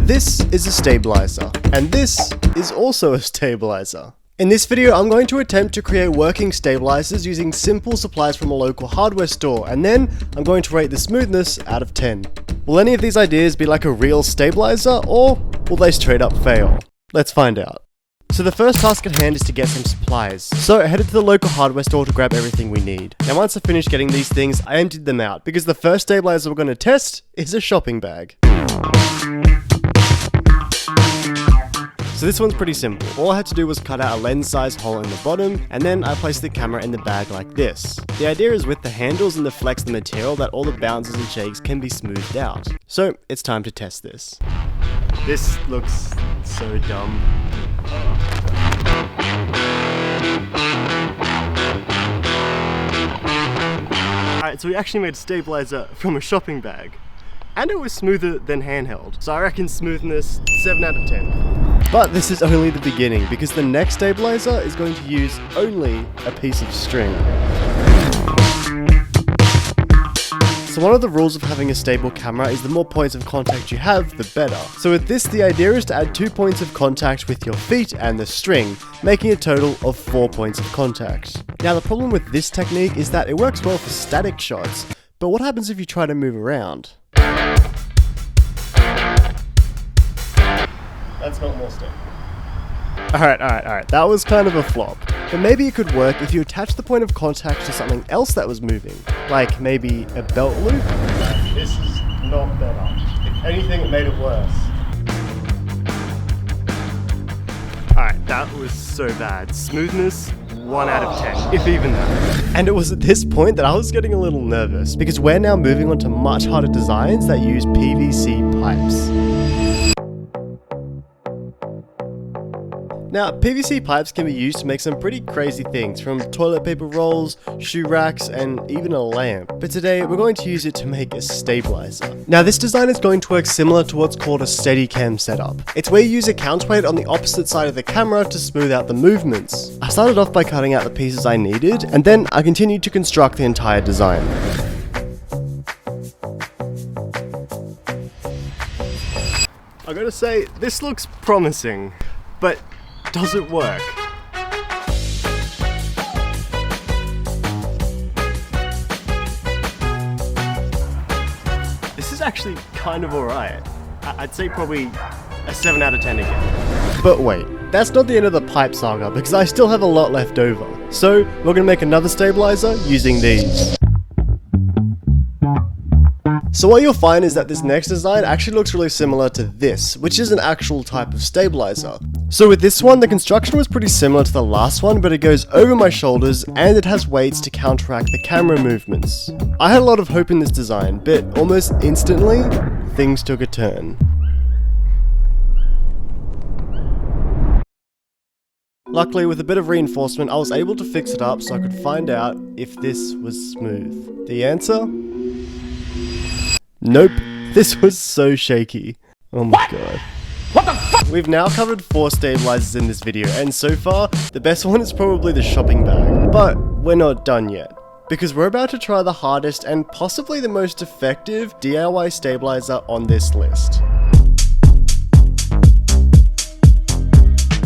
This is a stabilizer, and this is also a stabilizer. In this video, I'm going to attempt to create working stabilizers using simple supplies from a local hardware store, and then I'm going to rate the smoothness out of 10. Will any of these ideas be like a real stabilizer, or will they straight up fail? Let's find out. So the first task at hand is to get some supplies. So I headed to the local hardware store to grab everything we need. Now once I finished getting these things, I emptied them out, because the first stabilizer we're going to test is a shopping bag. So this one's pretty simple. All I had to do was cut out a lens size hole in the bottom, and then I placed the camera in the bag like this. The idea is with the handles and the flex the material that all the bounces and shakes can be smoothed out. So it's time to test this. This looks so dumb. Alright, so we actually made a stabilizer from a shopping bag. And it was smoother than handheld. So I reckon smoothness, 7 out of 10. But this is only the beginning, because the next stabilizer is going to use only a piece of string. So one of the rules of having a stable camera is the more points of contact you have, the better. So with this, the idea is to add 2 points of contact with your feet and the string, making a total of 4 points of contact. Now the problem with this technique is that it works well for static shots, but what happens if you try to move around? That's not more stuff. Alright, that was kind of a flop. But maybe it could work if you attach the point of contact to something else that was moving. Like maybe a belt loop? This is not better. If anything, it made it worse. Alright, that was so bad. Smoothness, 1 out of 10, if even that. And it was at this point that I was getting a little nervous, because we're now moving on to much harder designs that use PVC pipes. Now, PVC pipes can be used to make some pretty crazy things, from toilet paper rolls, shoe racks, and even a lamp. But today, we're going to use it to make a stabilizer. Now, this design is going to work similar to what's called a Steadicam setup. It's where you use a counterweight on the opposite side of the camera to smooth out the movements. I started off by cutting out the pieces I needed, and then I continued to construct the entire design. I gotta say, this looks promising, but does it work? This is actually kind of alright. I'd say probably a 7 out of 10 again. But wait, that's not the end of the pipe saga, because I still have a lot left over. So we're gonna make another stabilizer using these. So what you'll find is that this next design actually looks really similar to this, which is an actual type of stabilizer. So with this one, the construction was pretty similar to the last one, but it goes over my shoulders and it has weights to counteract the camera movements. I had a lot of hope in this design, but almost instantly, things took a turn. Luckily, with a bit of reinforcement, I was able to fix it up so I could find out if this was smooth. The answer? Nope, this was so shaky. Oh my god. What the fuck? We've now covered 4 stabilizers in this video, and so far, the best one is probably the shopping bag. But we're not done yet, because we're about to try the hardest and possibly the most effective DIY stabilizer on this list.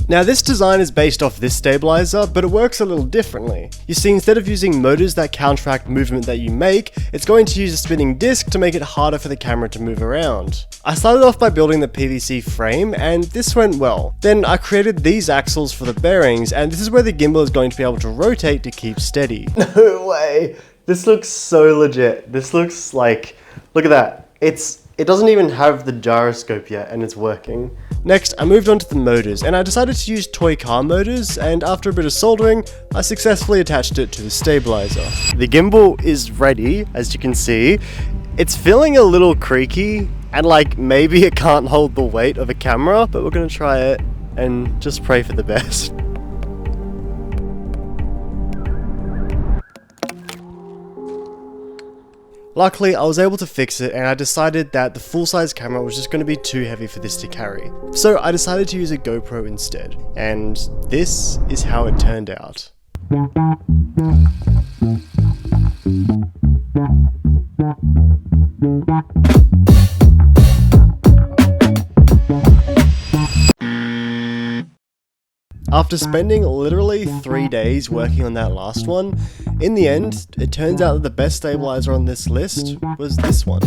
Now this design is based off this stabilizer, but it works a little differently. You see, instead of using motors that counteract movement that you make, it's going to use a spinning disc to make it harder for the camera to move around. I started off by building the PVC frame, and this went well. Then I created these axles for the bearings, and this is where the gimbal is going to be able to rotate to keep steady. No way! This looks so legit. This looks like, look at that. It doesn't even have the gyroscope yet, and it's working. Next, I moved on to the motors, and I decided to use toy car motors, and after a bit of soldering, I successfully attached it to the stabilizer. The gimbal is ready, as you can see. It's feeling a little creaky, and like maybe it can't hold the weight of a camera, but we're gonna try it and just pray for the best. Luckily, I was able to fix it, and I decided that the full-size camera was just going to be too heavy for this to carry. So I decided to use a GoPro instead, and this is how it turned out. After spending literally 3 days working on that last one, in the end, it turns out that the best stabilizer on this list was this one.